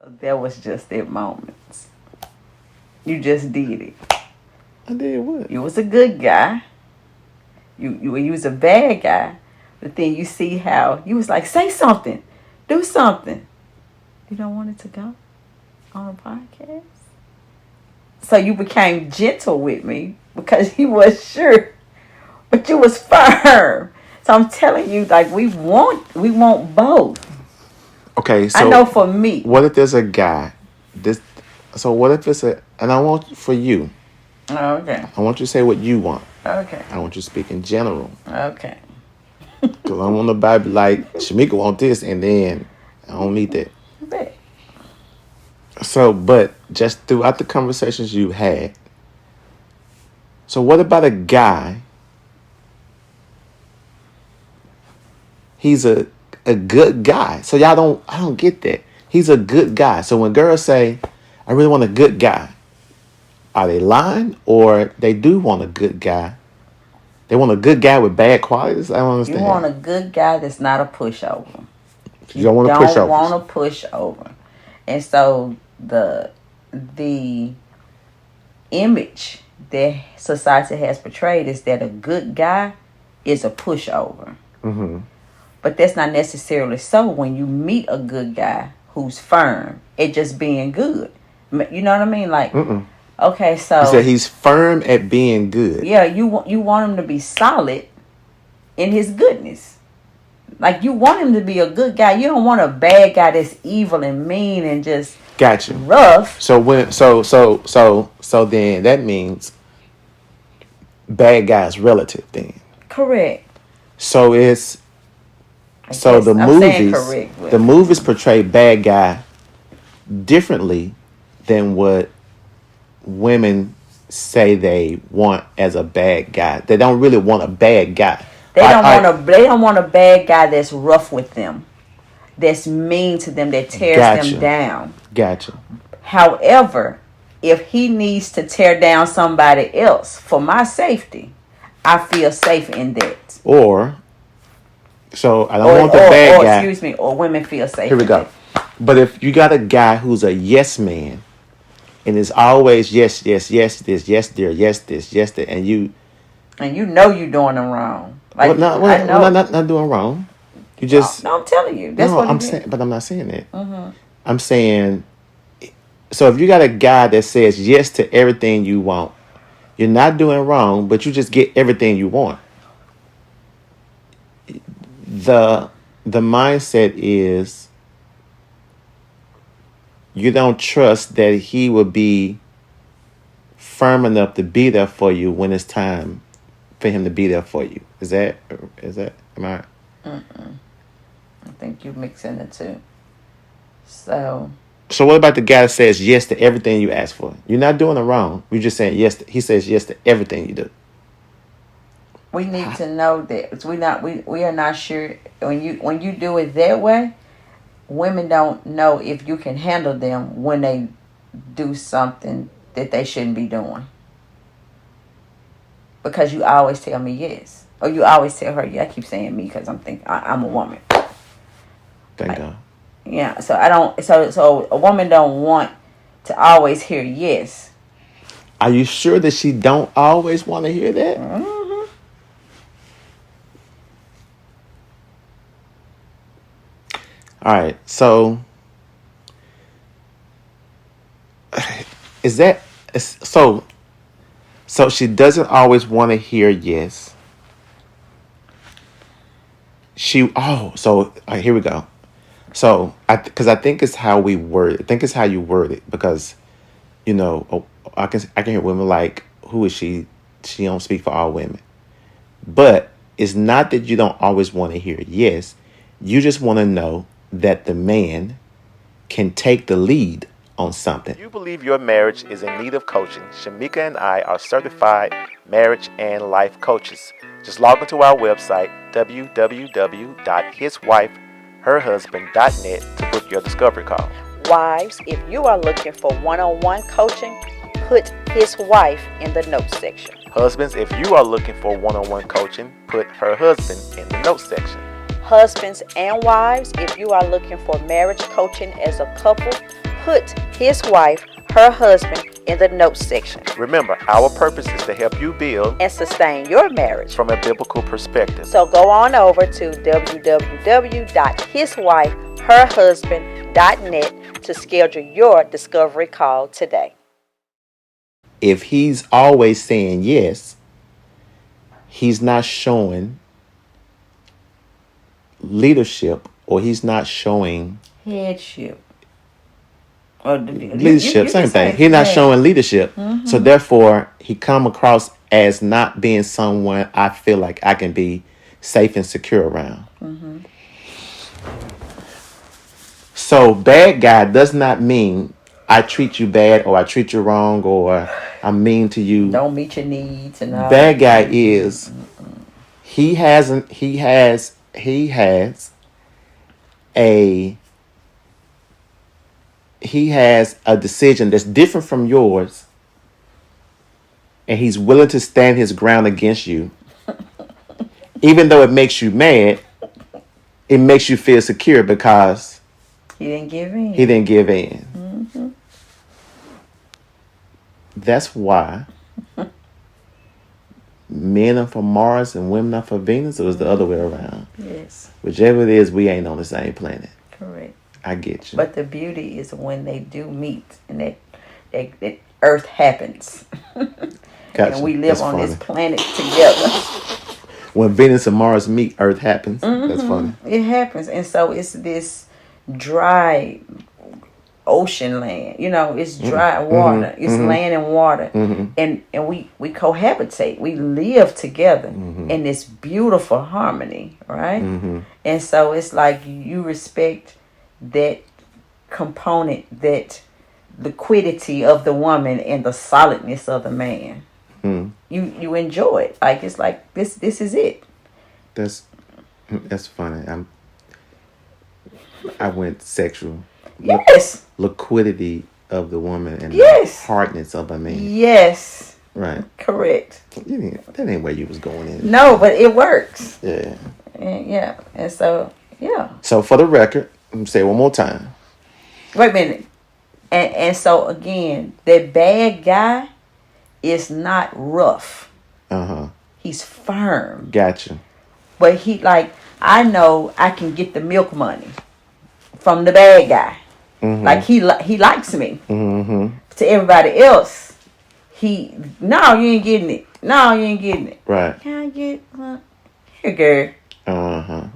That was just that moment. You just did it. I did what? You was a good guy. You was a bad guy. But then you see how you was like, say something, do something. You don't want it to go on a podcast. So you became gentle with me because you was sure, but you was firm. So I'm telling you, like we want both. Okay, I so know for me. what if there's a guy? This. So what if it's a? And I want for you. Oh, okay. I want you to say what you want. Okay. I want you to speak in general. Okay. Because I want nobody be like, Shamika want this, and then I don't need that. Bet. So, but just throughout the conversations you had, so what about a guy? He's a good guy. So I don't get that. He's a good guy. So when girls say, I really want a good guy, are they lying or they do want a good guy? They want a good guy with bad qualities? I don't You understand. want a good guy that's not a pushover. You don't want to push Don't over. want to push over. And so the image that society has portrayed is that a good guy is a pushover. Mm-hmm. But that's not necessarily so when you meet a good guy who's firm at just being good. You know what I mean? Like, okay, so He said he's firm at being good. yeah, you want him to be solid in his goodness. Like you want him to be a good guy. You don't want a bad guy that's evil and mean and just Gotcha. rough. So then that means bad guy's relative then. Correct. So it's I so guess the I'm saying movies correct, but- the movies portray bad guy differently than what women say they want as a bad guy. They don't really want a bad guy. They don't want a bad guy that's rough with them, that's mean to them, that tears them down. Gotcha. However, if he needs to tear down somebody else for my safety, I feel safe in that. Or so I don't want the bad guy. Excuse me, or women feel safe. Here we go. But if you got a guy who's a yes man and is always yes, yes, yes, this, yes, there, yes, this, yes, that, and you know you're doing them wrong. Like, I know. Not doing wrong. You just no, I'm telling you. That's what I'm saying, but I'm not saying that. Mm-hmm. I'm saying, so if you got a guy that says yes to everything you want, you're not doing wrong, but you just get everything you want. The mindset is you don't trust that he will be firm enough to be there for you when it's time for him to be there for you. Is that am I? I think you're mixing the two. So what about the guy that says yes to everything you ask for? You're not doing it wrong. You're just saying yes. He says yes to everything you do. we need to know that we are not sure when you do it that way. Women don't know if you can handle them when they do something that they shouldn't be doing. Because you always tell me yes. Or you always tell her, yeah, I keep saying me because I'm a woman. Thank God. Yeah, so I don't, so a woman don't want to always hear yes. Are you sure that she don't always want to hear that? Mm-hmm. All right, so is that so? So she doesn't always want to hear yes. So all right, here we go. So because I think it's how we word it. I think it's how you word it because, I can hear women like, who is she? She don't speak for all women. But it's not that you don't always want to hear yes. You just want to know that the man can take the lead on something. If you believe your marriage is in need of coaching, Shamika and I are certified marriage and life coaches. Just log into our website, www.hiswifeherhusband.net, to book your discovery call. Wives, if you are looking for one-on-one coaching, put his wife in the notes section. Husbands, if you are looking for one-on-one coaching, put her husband in the notes section. Husbands and wives, if you are looking for marriage coaching as a couple, put his wife, her husband in the notes section Remember, our purpose is to help you build and sustain your marriage. from a biblical perspective. So go on over to www.hiswifeherhusband.net to schedule your discovery call today. If he's always saying yes, he's not showing leadership, or he's not showing Headship. Or leadership, you same can say thing. He's not that. showing leadership. So therefore, he come across as not being someone I feel like I can be safe and secure around. So bad guy does not mean I treat you bad, or I treat you wrong, or I'm mean to you. Don't meet your needs and all. Bad guy is he has a decision that's different from yours, and he's willing to stand his ground against you. Even though it makes you mad, it makes you feel secure because He didn't give in. he didn't give in. That's why men are for Mars and women are for Venus, or is the other way around? Yes, Whichever it is, we ain't on the same planet. correct. I get you. But the beauty is when they do meet and that Earth happens. Gotcha. And we live That's on funny. this planet together. When Venus and Mars meet, Earth happens. That's funny. It happens. And so it's this dry ocean land. You know, it's dry water. It's land and water. And we cohabitate. We live together in this beautiful harmony, right? And so it's like you respect that component, that liquidity of the woman and the solidness of the man. You enjoy it. Like it's like this is it. That's funny. I went sexual. Yes. Liquidity of the woman and Yes. the hardness of a man. Yes. Right. Correct. That ain't where you was going in. No, but it works. Yeah. And and so So for the record, let me say it one more time. wait a minute. And so again, that bad guy is not rough. He's firm. Gotcha. But I know I can get the milk money from the bad guy. Like he likes me. To everybody else, no, you ain't getting it. No, you ain't getting it. Right. Can I get here, girl? Uh-huh.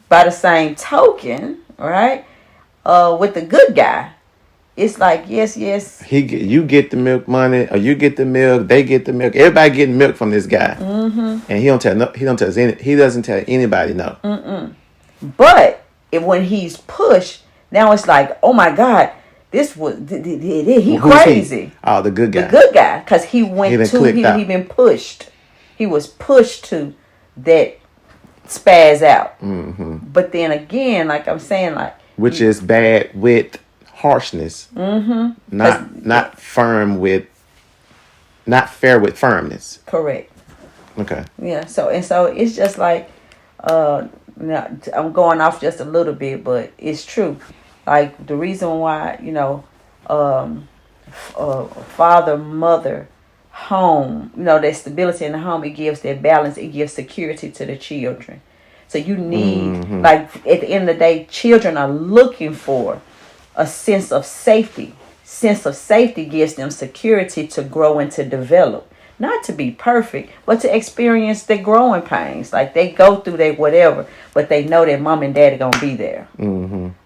By the same token, right? With the good guy, it's like yes. You get the milk money, or you get the milk. They get the milk. Everybody getting milk from this guy, and he doesn't tell anybody no. But when he's pushed, now it's like, oh my God, this was he Who's crazy. He? Oh, the good guy. The good guy, because he been pushed. He was pushed to that spaz out. But then again, like I'm saying, which is bad with harshness. Not firm with, not fair with firmness. correct. Okay. Yeah. So it's just like, now I'm going off just a little bit, but it's true. Like the reason why, father, mother, home, that stability in the home, it gives that balance, it gives security to the children. So you need, like at the end of the day, children are looking for a sense of safety. Sense of safety gives them security to grow and to develop. Not to be perfect, but to experience the growing pains. Like they go through their whatever, but they know that mom and dad are gonna be there.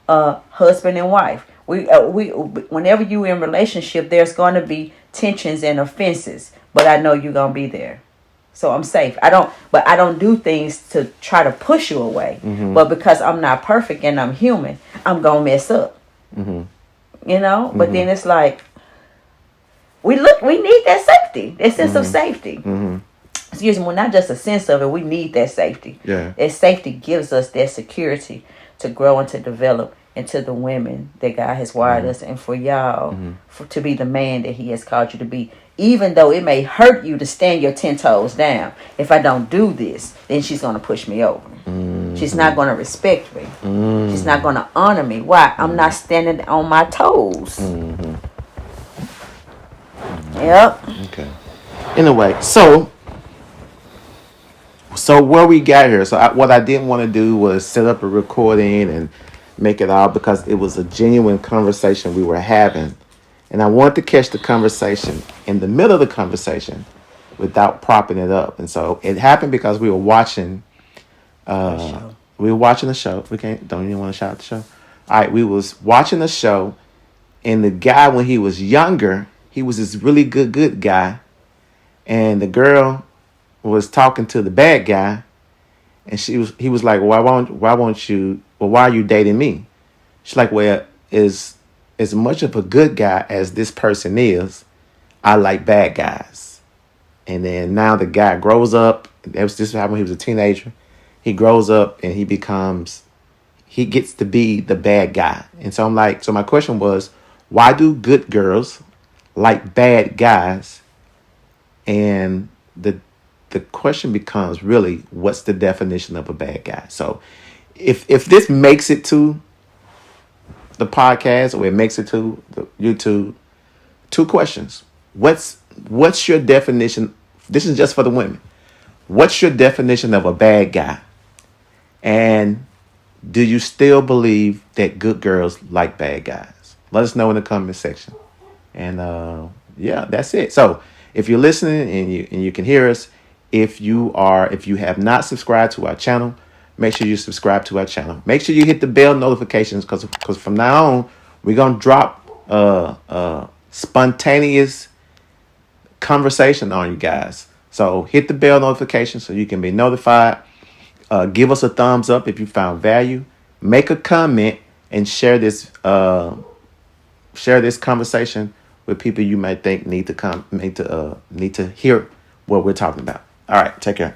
Husband and wife. We whenever you in relationship, there's gonna be tensions and offenses, but I know you're gonna be there, so I'm safe. I don't do things to try to push you away, but because I'm not perfect and I'm human, I'm gonna mess up. But then it's like. We need that safety, that sense of safety. Excuse me, well, not just a sense of it, we need that safety. Yeah. That safety gives us that security to grow and to develop into the women that God has wired us, and for y'all to be the man that he has called you to be. Even though it may hurt you to stand your 10 toes down. If I don't do this, then she's going to push me over. She's not going to respect me. She's not going to honor me. Why? I'm not standing on my toes. Yep. Okay. Anyway, so where we got here. So what I didn't want to do was set up a recording and make it all, because it was a genuine conversation we were having, and I wanted to catch the conversation in the middle of the conversation without propping it up. And so it happened because we were watching. We were watching the show. Don't even want to shout out the show. All right, we was watching the show, and the guy, when he was younger, he was this really good guy, and the girl was talking to the bad guy, and he was like, why are you dating me? She's like, well, as much of a good guy as this person is, I like bad guys. And then now the guy grows up. This happened when he was a teenager. He grows up and he gets to be the bad guy. And so my question was, why do good girls like bad guys? And the question becomes, really, what's the definition of a bad guy? So if this makes it to the podcast, or it makes it to the YouTube, 2 questions. What's your definition? This is just for the women. What's your definition of a bad guy? And do you still believe that good girls like bad guys? Let us know in the comment section. And yeah, that's it. So if you're listening and you can hear us, if you have not subscribed to our channel, make sure you subscribe to our channel. Make sure you hit the bell notifications, because from now on we're gonna drop spontaneous conversation on you guys. So hit the bell notification so you can be notified. Give us a thumbs up if you found value. Make a comment and share this conversation with people you might think need to hear what we're talking about. All right, take care.